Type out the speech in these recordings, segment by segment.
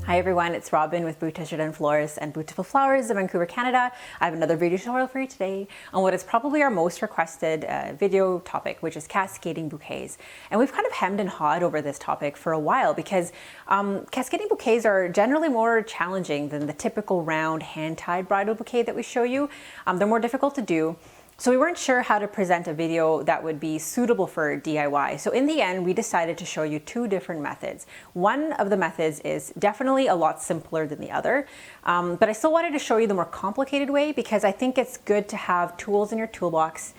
Hi everyone, it's Robin with Bouquet Florist and Beautiful Flowers in Vancouver, Canada. I have another video tutorial for you today on what is probably our most requested video topic, which is cascading bouquets. And we've kind of hemmed and hawed over this topic for a while because cascading bouquets are generally more challenging than the typical round hand-tied bridal bouquet that we show you. They're more difficult to do. So we weren't sure how to present a video that would be suitable for DIY. So in the end, we decided to show you two different methods. One of the methods is definitely a lot simpler than the other, but I still wanted to show you the more complicated way because I think it's good to have tools in your toolbox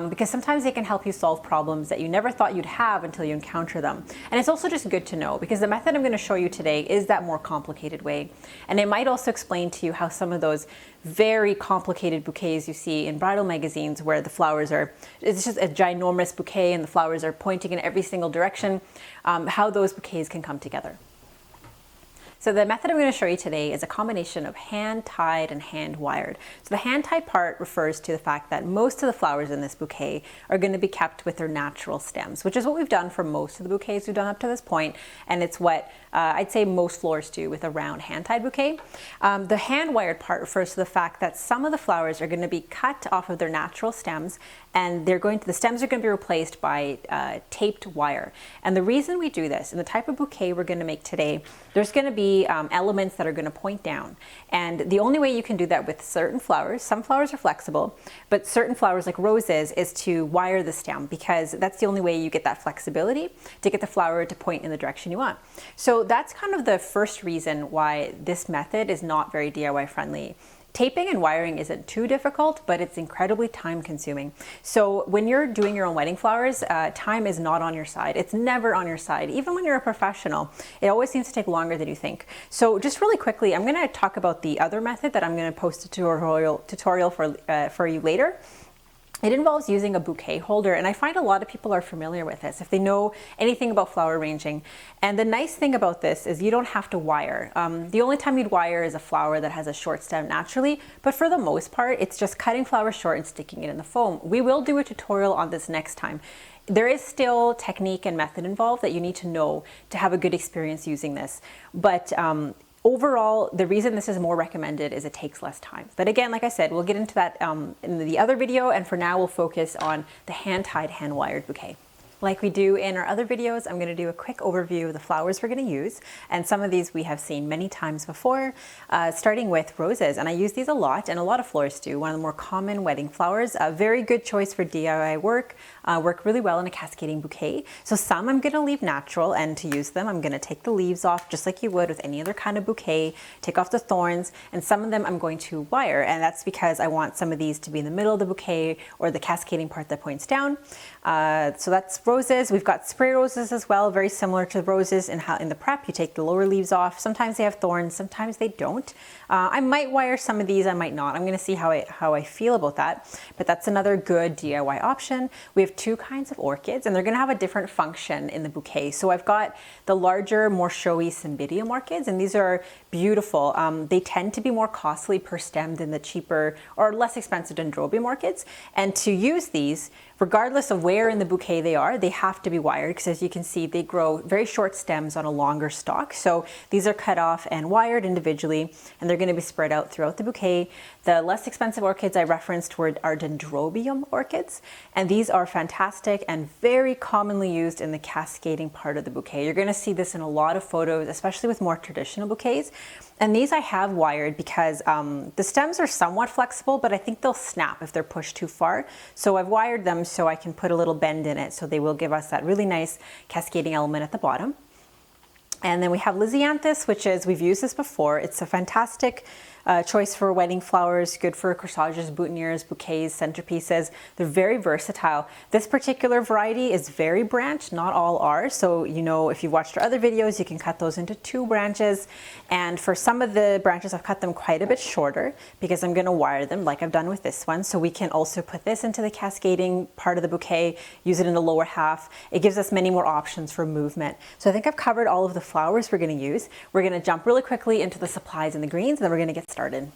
because sometimes they can help you solve problems that you never thought you'd have until you encounter them. And it's also just good to know because the method I'm going to show you today is that more complicated way. And it might also explain to you how some of those very complicated bouquets you see in bridal magazines where the flowers are, it's just a ginormous bouquet and the flowers are pointing in every single direction, how those bouquets can come together. So the method I'm going to show you today is a combination of hand-tied and hand-wired. So the hand-tied part refers to the fact that most of the flowers in this bouquet are going to be kept with their natural stems, which is what we've done for most of the bouquets we've done up to this point, and it's what I'd say most florists do with a round hand-tied bouquet. The hand-wired part refers to the fact that some of the flowers are going to be cut off of their natural stems, and the stems are going to be replaced by taped wire. And the reason we do this, and the type of bouquet we're going to make today, there's going to be elements that are going to point down. And the only way you can do that with certain flowers, some flowers are flexible, but certain flowers like roses is to wire the stem because that's the only way you get that flexibility to get the flower to point in the direction you want. So that's kind of the first reason why this method is not very DIY friendly. Taping and wiring isn't too difficult, but it's incredibly time consuming. So when you're doing your own wedding flowers, time is not on your side. It's never on your side. Even when you're a professional, it always seems to take longer than you think. So just really quickly, I'm going to talk about the other method that I'm going to post a tutorial for you later. It involves using a bouquet holder, and I find a lot of people are familiar with this if they know anything about flower arranging. And the nice thing about this is you don't have to wire. The only time you'd wire is a flower that has a short stem naturally, but for the most part, it's just cutting flowers short and sticking it in the foam. We will do a tutorial on this next time. There is still technique and method involved that you need to know to have a good experience using this. But overall, the reason this is more recommended is it takes less time. But again, like I said, we'll get into that in the other video, and for now we'll focus on the hand-tied, hand-wired bouquet. Like we do in our other videos, I'm going to do a quick overview of the flowers we're going to use, and some of these we have seen many times before, starting with roses, and I use these a lot, and a lot of florists do. One of the more common wedding flowers, a very good choice for DIY work, work really well in a cascading bouquet. So some I'm going to leave natural, and to use them I'm going to take the leaves off just like you would with any other kind of bouquet, take off the thorns, and some of them I'm going to wire, and that's because I want some of these to be in the middle of the bouquet or the cascading part that points down. So that's roses. We've got spray roses as well, very similar to roses in how in the prep you take the lower leaves off. Sometimes they have thorns, sometimes they don't. I might wire some of these, I might not. I'm going to see how I feel about that, but that's another good DIY option. We have two kinds of orchids, and they're going to have a different function in the bouquet. So I've got the larger, more showy Cymbidium orchids, and these are beautiful. They tend to be more costly per stem than the cheaper or less expensive Dendrobium orchids, and to use these, regardless of where in the bouquet they are, they have to be wired because, as you can see, they grow very short stems on a longer stalk. So these are cut off and wired individually, and they're going to be spread out throughout the bouquet. The less expensive orchids I referenced were our Dendrobium orchids, and these are fantastic and very commonly used in the cascading part of the bouquet. You're going to see this in a lot of photos, especially with more traditional bouquets. And these I have wired because the stems are somewhat flexible, but I think they'll snap if they're pushed too far. So I've wired them so I can put a little bend in it, so they will give us that really nice cascading element at the bottom. And then we have Lisianthus, which is, we've used this before. It's a fantastic choice for wedding flowers, good for corsages, boutonnieres, bouquets, centerpieces. They're very versatile. This particular variety is very branched, not all are. So, you know, if you've watched our other videos, you can cut those into 2 branches. And for some of the branches, I've cut them quite a bit shorter because I'm going to wire them like I've done with this one. So we can also put this into the cascading part of the bouquet, use it in the lower half. It gives us many more options for movement. So I think I've covered all of the flowers we're going to use. We're going to jump really quickly into the supplies and the greens, and then we're going to get started.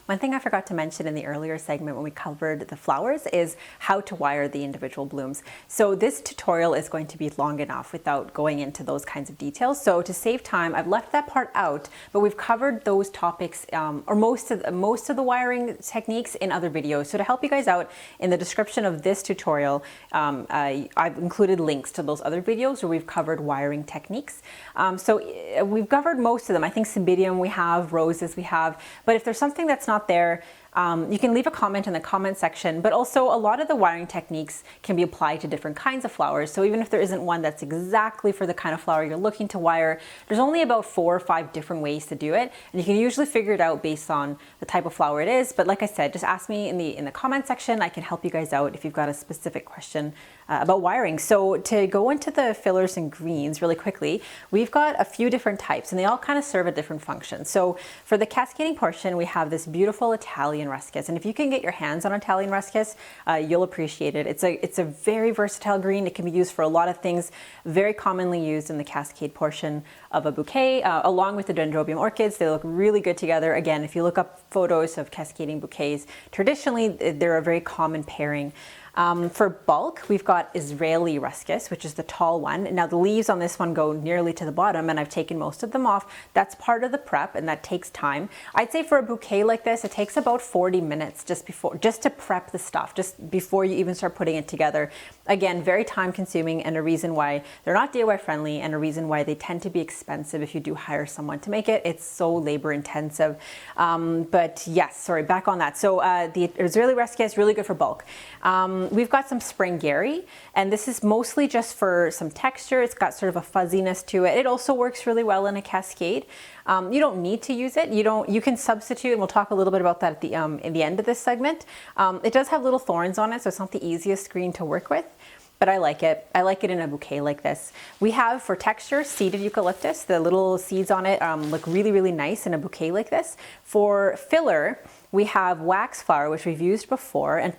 One thing I forgot to mention in the earlier segment when we covered the flowers is how to wire the individual blooms. So this tutorial is going to be long enough without going into those kinds of details. So to save time, I've left that part out, but we've covered those topics or most of the wiring techniques in other videos. So to help you guys out, in the description of this tutorial, I've included links to those other videos where we've covered wiring techniques. So we've covered most of them. I think Cymbidium we have, roses we have, but if there's something that's not there, you can leave a comment in the comment section, but also a lot of the wiring techniques can be applied to different kinds of flowers. So even if there isn't one that's exactly for the kind of flower you're looking to wire, there's only about 4 or 5 different ways to do it. And you can usually figure it out based on the type of flower it is. But like I said, just ask me in the comment section. I can help you guys out if you've got a specific question about wiring. So to go into the fillers and greens really quickly, we've got a few different types and they all kind of serve a different function. So for the cascading portion, we have this beautiful Italian ruscus. And if you can get your hands on Italian ruscus, you'll appreciate it. It's a very versatile green. It can be used for a lot of things, very commonly used in the cascade portion of a bouquet, along with the dendrobium orchids. They look really good together. Again, if you look up photos of cascading bouquets, traditionally they're a very common pairing. For bulk, we've got Israeli ruscus, which is the tall one. Now the leaves on this one go nearly to the bottom and I've taken most of them off. That's part of the prep and that takes time. I'd say for a bouquet like this, it takes about 40 minutes just to prep the stuff, just before you even start putting it together. Again, very time consuming and a reason why they're not DIY friendly and a reason why they tend to be expensive if you do hire someone to make it. It's so labor intensive. But yes, sorry, back on that. So the Israeli ruscus, really good for bulk. We've got some springieri, and this is mostly just for some texture. It's got sort of a fuzziness to it. It also works really well in a cascade. You don't need to use it. You can substitute, and we'll talk a little bit about that at the in the end of this segment. It does have little thorns on it, so it's not the easiest green to work with. But I like it. I like it in a bouquet like this. We have, for texture, seeded eucalyptus. The little seeds on it look really, really nice in a bouquet like this. For filler, we have wax flower, which we've used before, and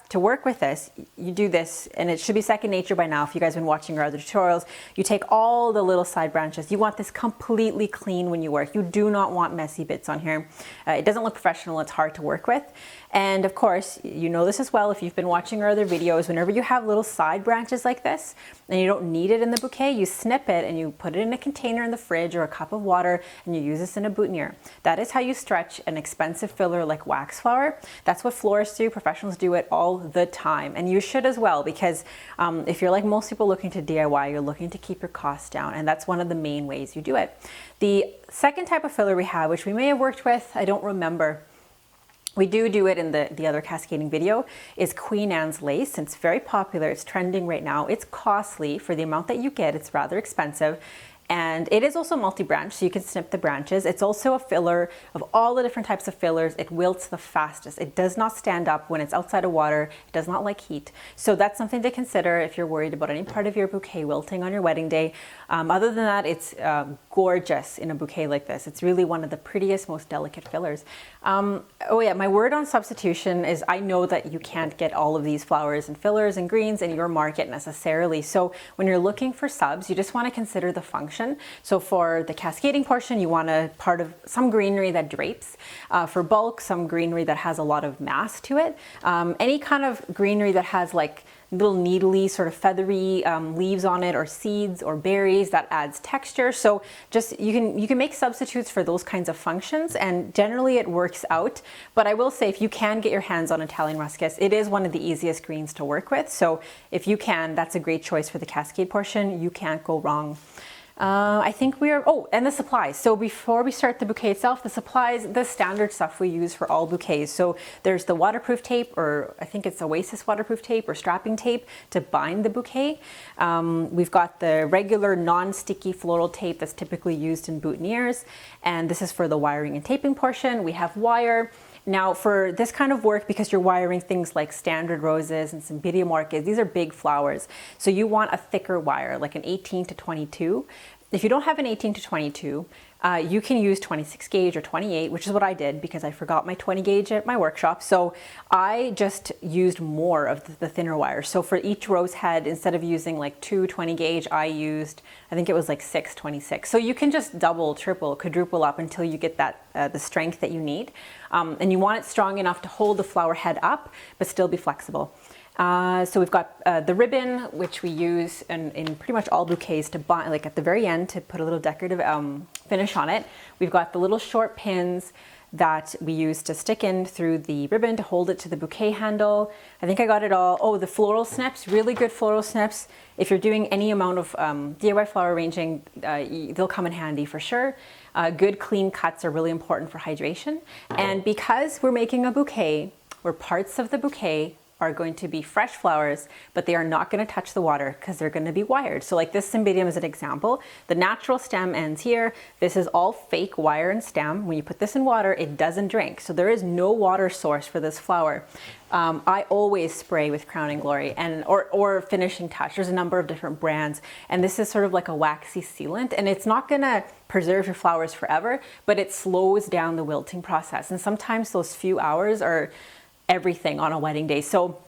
to work with this, you do this, and it should be second nature by now if you guys have been watching our other tutorials. You take all the little side branches. You want this completely clean when you work. You do not want messy bits on here. It doesn't look professional. It's hard to work with. And of course, you know this as well if you've been watching our other videos, whenever you have little side branches like this, and you don't need it in the bouquet, you snip it and you put it in a container in the fridge or a cup of water, and you use this in a boutonniere. That is how you stretch an expensive filler like wax flower. That's what florists do. Professionals do it all the time, and you should as well, because if you're like most people looking to DIY, you're looking to keep your costs down, and that's one of the main ways you do it. The second type of filler we have, which we may have worked with, I don't remember, we do it in the other cascading video, is Queen Anne's lace. It's very popular. It's trending right now. It's costly for the amount that you get. It's rather expensive. And it is also multi-branch, so you can snip the branches. It's also a filler. Of all the different types of fillers, it wilts the fastest. It does not stand up when it's outside of water. It does not like heat. So that's something to consider if you're worried about any part of your bouquet wilting on your wedding day. Other than that, it's gorgeous in a bouquet like this. It's really one of the prettiest, most delicate fillers. Oh yeah, my word on substitution is I know that you can't get all of these flowers and fillers and greens in your market necessarily. So when you're looking for subs, you just want to consider the function. So for the cascading portion, you want a part of some greenery that drapes. For bulk, some greenery that has a lot of mass to it. Any kind of greenery that has like little needly, sort of feathery leaves on it, or seeds or berries, that adds texture. So just you can make substitutes for those kinds of functions, and generally it works out. But I will say, if you can get your hands on Italian ruscus, it is one of the easiest greens to work with. So if you can, that's a great choice for the cascade portion. You can't go wrong. I think and the supplies. So before we start the bouquet itself, the supplies, the standard stuff we use for all bouquets. So there's the waterproof tape, or I think it's Oasis waterproof tape or strapping tape to bind the bouquet. We've got the regular non-sticky floral tape that's typically used in boutonnieres, and this is for the wiring and taping portion. We have wire. Now for this kind of work, because you're wiring things like standard roses and Cymbidium orchids, these are big flowers. So you want a thicker wire, like an 18 to 22. If you don't have an 18 to 22, you can use 26 gauge or 28, which is what I did because I forgot my 20 gauge at my workshop. So I just used more of the thinner wire. So for each rose head, instead of using like 2 20 gauge, I used, I think it was like 6 26. So you can just double, triple, quadruple up until you get that the strength that you need. And you want it strong enough to hold the flower head up, but still be flexible. So we've got the ribbon, which we use in pretty much all bouquets to bind, like at the very end, to put a little decorative finish on it. We've got the little short pins that we use to stick in through the ribbon to hold it to the bouquet handle. I think I got it all. Oh, the floral snips, really good floral snips. If you're doing any amount of DIY flower arranging, they'll come in handy for sure. Good clean cuts are really important for hydration. And because we're making a bouquet, where parts of the bouquet are going to be fresh flowers, but they are not going to touch the water because they're going to be wired. So like this Cymbidium is an example. The natural stem ends here. This is all fake wire and stem. When you put this in water, it doesn't drink. So there is no water source for this flower. I always spray with Crown and Glory or Finishing Touch. There's a number of different brands, and this is sort of like a waxy sealant, and it's not going to preserve your flowers forever, but it slows down the wilting process. And sometimes those few hours are everything on a wedding day. So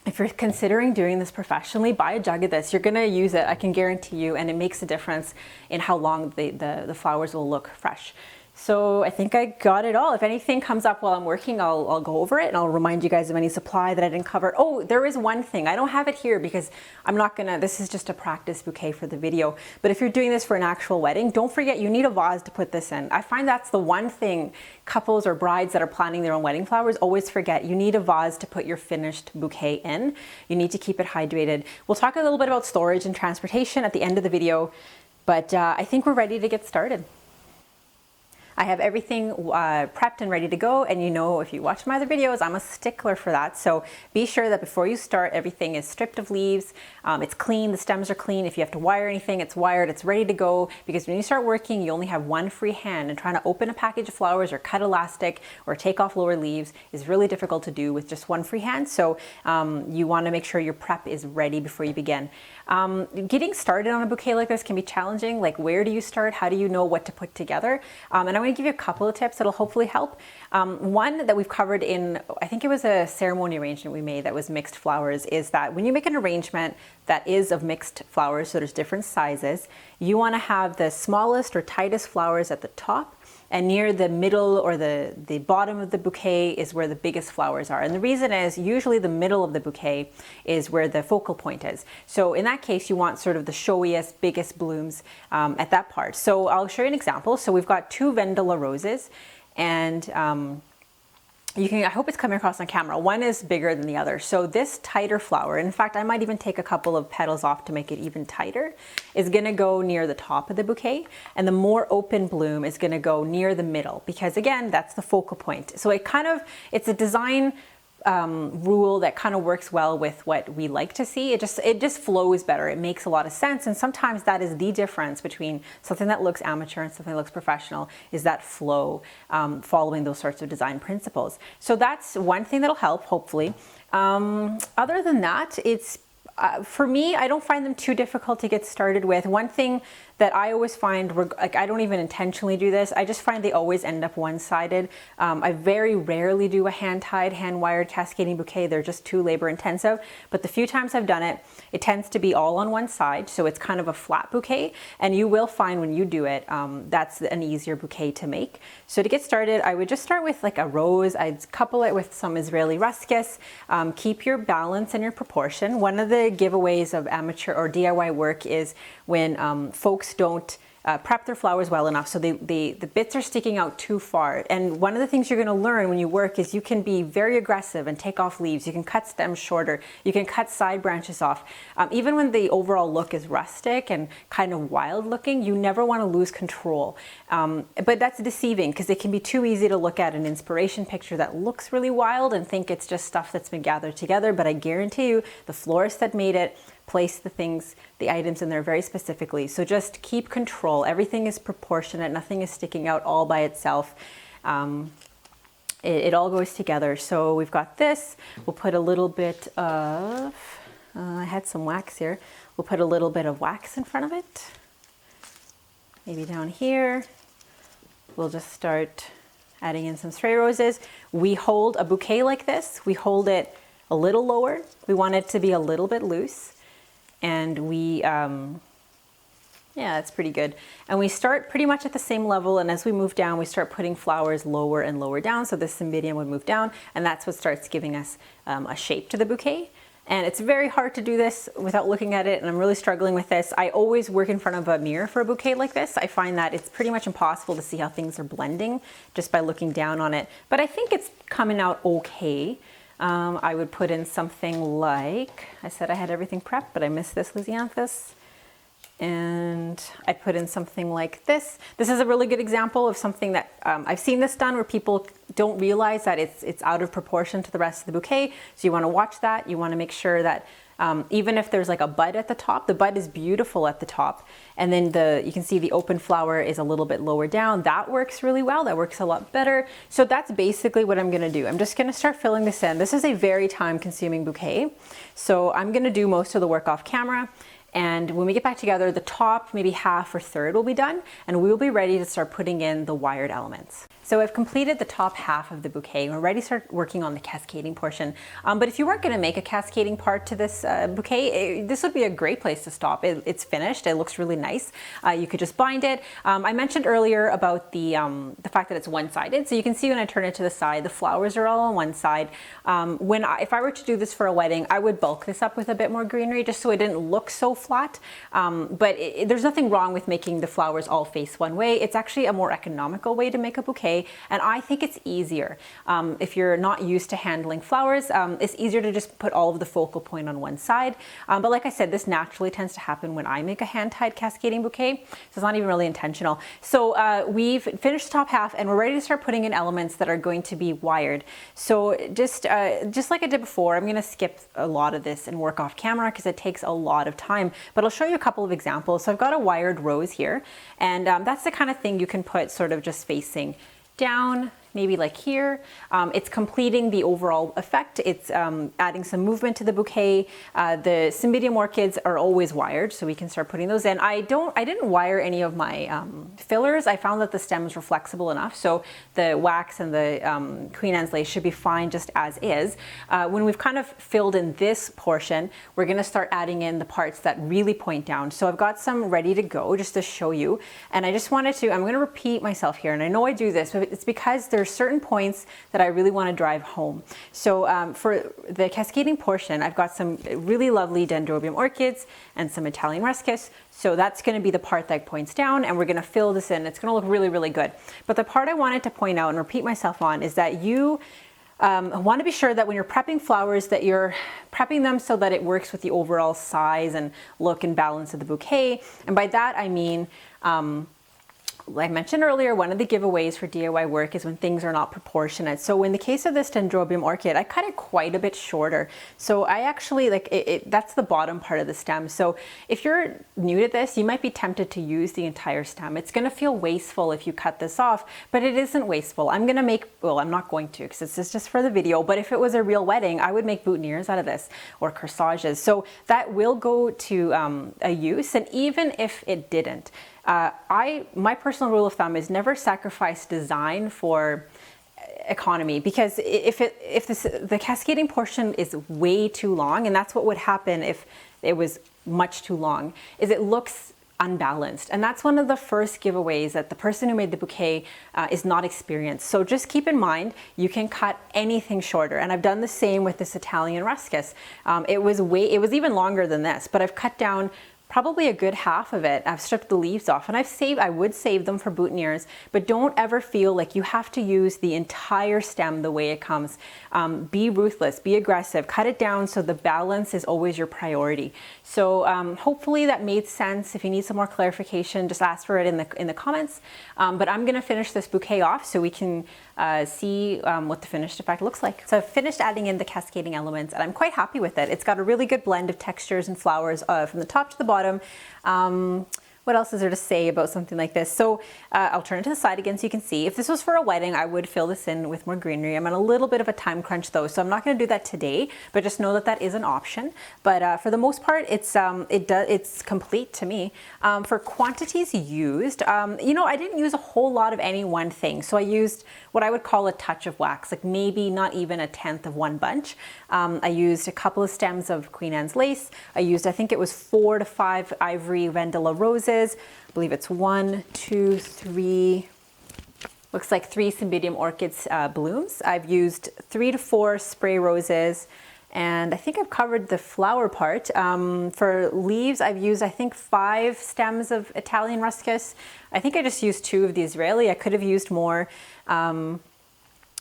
if you're considering doing this professionally, buy a jug of this. You're gonna use it, I can guarantee you, and it makes a difference in how long the flowers will look fresh. So I think I got it all. If anything comes up while I'm working, I'll go over it and I'll remind you guys of any supply that I didn't cover. Oh, there is one thing. I don't have it here because I'm not gonna, this is just a practice bouquet for the video. But if you're doing this for an actual wedding, don't forget you need a vase to put this in. I find that's the one thing couples or brides that are planning their own wedding flowers always forget. You need a vase to put your finished bouquet in. You need to keep it hydrated. We'll talk a little bit about storage and transportation at the end of the video, but I think we're ready to get started. I have everything prepped and ready to go, and you know, if you watch my other videos, I'm a stickler for that. So be sure that before you start, everything is stripped of leaves. It's clean, the stems are clean. If you have to wire anything, it's wired, it's ready to go, because when you start working, you only have one free hand, and trying to open a package of flowers or cut elastic or take off lower leaves is really difficult to do with just one free hand. So you want to make sure your prep is ready before you begin. Getting started on a bouquet like this can be challenging. Like, where do you start? How do you know what to put together? And I'm going to give you a couple of tips that'll hopefully help. One that we've covered in, I think it was a ceremony arrangement we made that was mixed flowers, is that when you make an arrangement that is of mixed flowers, so there's different sizes, you want to have the smallest or tightest flowers at the top, and near the middle or the bottom of the bouquet is where the biggest flowers are. And the reason is usually the middle of the bouquet is where the focal point is. So in that case, you want sort of the showiest, biggest blooms at that part. So I'll show you an example. So we've got 2 Vendula roses, and you can, I hope it's coming across on camera. One is bigger than the other. So this tighter flower, in fact, I might even take a couple of petals off to make it even tighter, is gonna go near the top of the bouquet. And the more open bloom is gonna go near the middle, because again, that's the focal point. So it's a design rule that kind of works well with what we like to see. It just flows better. It makes a lot of sense. And sometimes that is the difference between something that looks amateur and something that looks professional, is that flow, following those sorts of design principles. So that's one thing that'll help, hopefully. Other than that, it's for me, I don't find them too difficult to get started with. One thing that I always find, like, I don't even intentionally do this, I just find they always end up one-sided. I very rarely do a hand-tied, hand-wired cascading bouquet. They're just too labor-intensive. But the few times I've done it, it tends to be all on one side, so it's kind of a flat bouquet. And you will find when you do it, that's an easier bouquet to make. So to get started, I would just start with like a rose. I'd couple it with some Israeli ruscus. Keep your balance and your proportion. One of the giveaways of amateur or DIY work is when folks don't prep their flowers well enough, so the bits are sticking out too far. And one of the things you're going to learn when you work is you can be very aggressive and take off leaves. You can cut stems shorter. You can cut side branches off. Even when the overall look is rustic and kind of wild looking, you never want to lose control. But that's deceiving, because it can be too easy to look at an inspiration picture that looks really wild and think it's just stuff that's been gathered together. But I guarantee you, the florist that made it place the items in there very specifically. So just keep control. Everything is proportionate. Nothing is sticking out all by itself. It all goes together. So we've got this. We'll put a little bit of, I had some wax here. We'll put a little bit of wax in front of it. maybe down here. We'll just start adding in some stray roses. We hold a bouquet like this. We hold it a little lower. We want it to be a little bit loose. And we, yeah, that's pretty good. And we start pretty much at the same level. And as we move down, we start putting flowers lower and lower down. So the Cymbidium would move down. And that's what starts giving us a shape to the bouquet. And it's very hard to do this without looking at it, and I'm really struggling with this. I always work in front of a mirror for a bouquet like this. I find that it's pretty much impossible to see how things are blending just by looking down on it. But I think it's coming out okay. I would put in something like, I said I had everything prepped, but I missed this Lysianthus. And I put in something like this. This is a really good example of something that I've seen this done where people don't realize that it's out of proportion to the rest of the bouquet. So you want to watch that. You want to make sure that even if there's like a bud at the top, the bud is beautiful at the top. And then you can see the open flower is a little bit lower down. That works really well. That works a lot better. So that's basically what I'm going to do. I'm just going to start filling this in. This is a very time-consuming bouquet. So I'm going to do most of the work off camera. And when we get back together, the top, maybe half or third will be done, and we will be ready to start putting in the wired elements. So I've completed the top half of the bouquet. We're ready to start working on the cascading portion. But if you weren't gonna make a cascading part to this bouquet, this would be a great place to stop. It's finished, it looks really nice. You could just bind it. I mentioned earlier about the fact that it's one-sided. So you can see when I turn it to the side, the flowers are all on one side. If I were to do this for a wedding, I would bulk this up with a bit more greenery just so it didn't look so flat. But there's nothing wrong with making the flowers all face one way. It's actually a more economical way to make a bouquet. And I think it's easier. If you're not used to handling flowers, it's easier to just put all of the focal point on one side. But like I said, this naturally tends to happen when I make a hand-tied cascading bouquet. So it's not even really intentional. So we've finished the top half and we're ready to start putting in elements that are going to be wired. So just like I did before, I'm going to skip a lot of this and work off camera because it takes a lot of time. But I'll show you a couple of examples. So I've got a wired rose here, and that's the kind of thing you can put sort of just facing down, maybe like here. It's completing the overall effect. It's adding some movement to the bouquet. The Cymbidium orchids are always wired, so we can start putting those in. I didn't wire any of my fillers. I found that the stems were flexible enough, so the wax and the Queen Anne's lace should be fine just as is. When we've kind of filled in this portion, we're gonna start adding in the parts that really point down. So I've got some ready to go just to show you. And I just wanted to, I'm gonna repeat myself here, and I know I do this, but it's because there's certain points that I really want to drive home. So for the cascading portion, I've got some really lovely dendrobium orchids and some Italian ruscus. So that's going to be the part that points down, and we're going to fill this in. It's going to look really, really good. But the part I wanted to point out and repeat myself on is that you want to be sure that when you're prepping flowers that you're prepping them so that it works with the overall size and look and balance of the bouquet. And by that I mean, like I mentioned earlier, one of the giveaways for DIY work is when things are not proportionate. So in the case of this dendrobium orchid, I cut it quite a bit shorter. So I actually, that's the bottom part of the stem. So if you're new to this, you might be tempted to use the entire stem. It's gonna feel wasteful if you cut this off, but it isn't wasteful. I'm gonna make, well, I'm not going to because this is just for the video, but if it was a real wedding, I would make boutonnieres out of this or corsages. So that will go to a use, and even if it didn't, my personal rule of thumb is never sacrifice design for economy, because if the cascading portion is way too long, and that's what would happen if it was much too long, is it looks unbalanced. And that's one of the first giveaways that the person who made the bouquet is not experienced. So just keep in mind, you can cut anything shorter. And I've done the same with this Italian ruscus. It was even longer than this, but I've cut down probably a good half of it. I've stripped the leaves off, and I would save them for boutonnieres, but don't ever feel like you have to use the entire stem the way it comes. Be ruthless, be aggressive, cut it down so the balance is always your priority. So hopefully that made sense. If you need some more clarification, just ask for it in the comments. But I'm gonna finish this bouquet off so we can see what the finished effect looks like. So I've finished adding in the cascading elements, and I'm quite happy with it. It's got a really good blend of textures and flowers from the top to the bottom. What else is there to say about something like this? So I'll turn it to the side again so you can see. If this was for a wedding, I would fill this in with more greenery. I'm on a little bit of a time crunch though, so I'm not going to do that today, but just know that that is an option. But for the most part, it's complete to me. For quantities used, you know, I didn't use a whole lot of any one thing. So I used what I would call a touch of wax, like maybe not even a tenth of one bunch. I used a couple of stems of Queen Anne's lace. I used, I think it was 4 to 5 ivory Vendela roses. I believe it's 1, 2, 3, looks like 3 Cymbidium orchids blooms. I've used 3 to 4 spray roses, and I think I've covered the flower part. For leaves, I've used, I think, 5 stems of Italian ruscus. I think I just used 2 of the Israeli. I could have used more.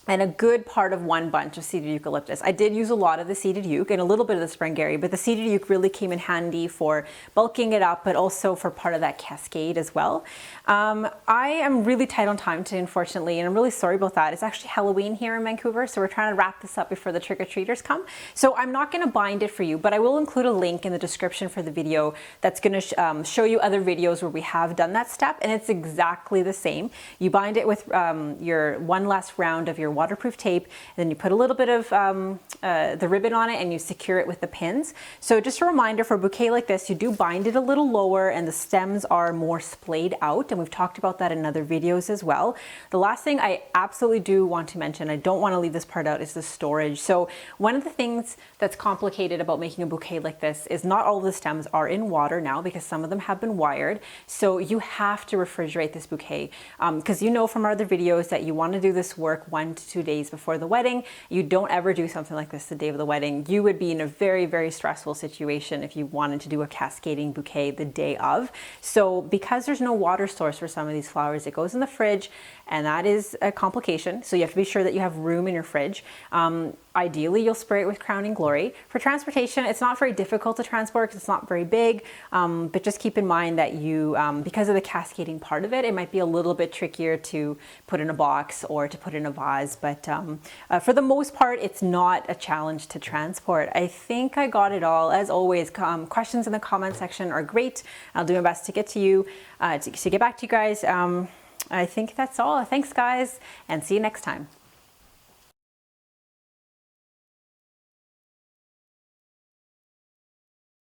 And a good part of 1 bunch of seeded eucalyptus. I did use a lot of the seeded euc and a little bit of the Sprengeri, but the seeded euc really came in handy for bulking it up, but also for part of that cascade as well. I am really tight on time today, unfortunately, and I'm really sorry about that. It's actually Halloween here in Vancouver, so we're trying to wrap this up before the trick-or-treaters come. So I'm not gonna bind it for you, but I will include a link in the description for the video that's gonna show you other videos where we have done that step, and it's exactly the same. You bind it with your one last round of your waterproof tape, and then you put a little bit of the ribbon on it and you secure it with the pins. So just a reminder, for a bouquet like this, you do bind it a little lower and the stems are more splayed out, and we've talked about that in other videos as well. The last thing I absolutely do want to mention, I don't want to leave this part out, is the storage. So one of the things that's complicated about making a bouquet like this is not all of the stems are in water now, because some of them have been wired. So you have to refrigerate this bouquet, because you know from our other videos that you want to do this work 1 to 2 days before the wedding. You don't ever do something like this the day of the wedding. You would be in a very, very stressful situation if you wanted to do a cascading bouquet the day of. So because there's no water source for some of these flowers, it goes in the fridge, and that is a complication. So you have to be sure that you have room in your fridge. Ideally, you'll spray it with Crowning Glory. For transportation, it's not very difficult to transport because it's not very big, but just keep in mind that you, because of the cascading part of it, it might be a little bit trickier to put in a box or to put in a vase, but for the most part, it's not a challenge to transport. I think I got it all. As always, questions in the comment section are great. I'll do my best to get to you, to get back to you guys. I think that's all. Thanks, guys, and see you next time.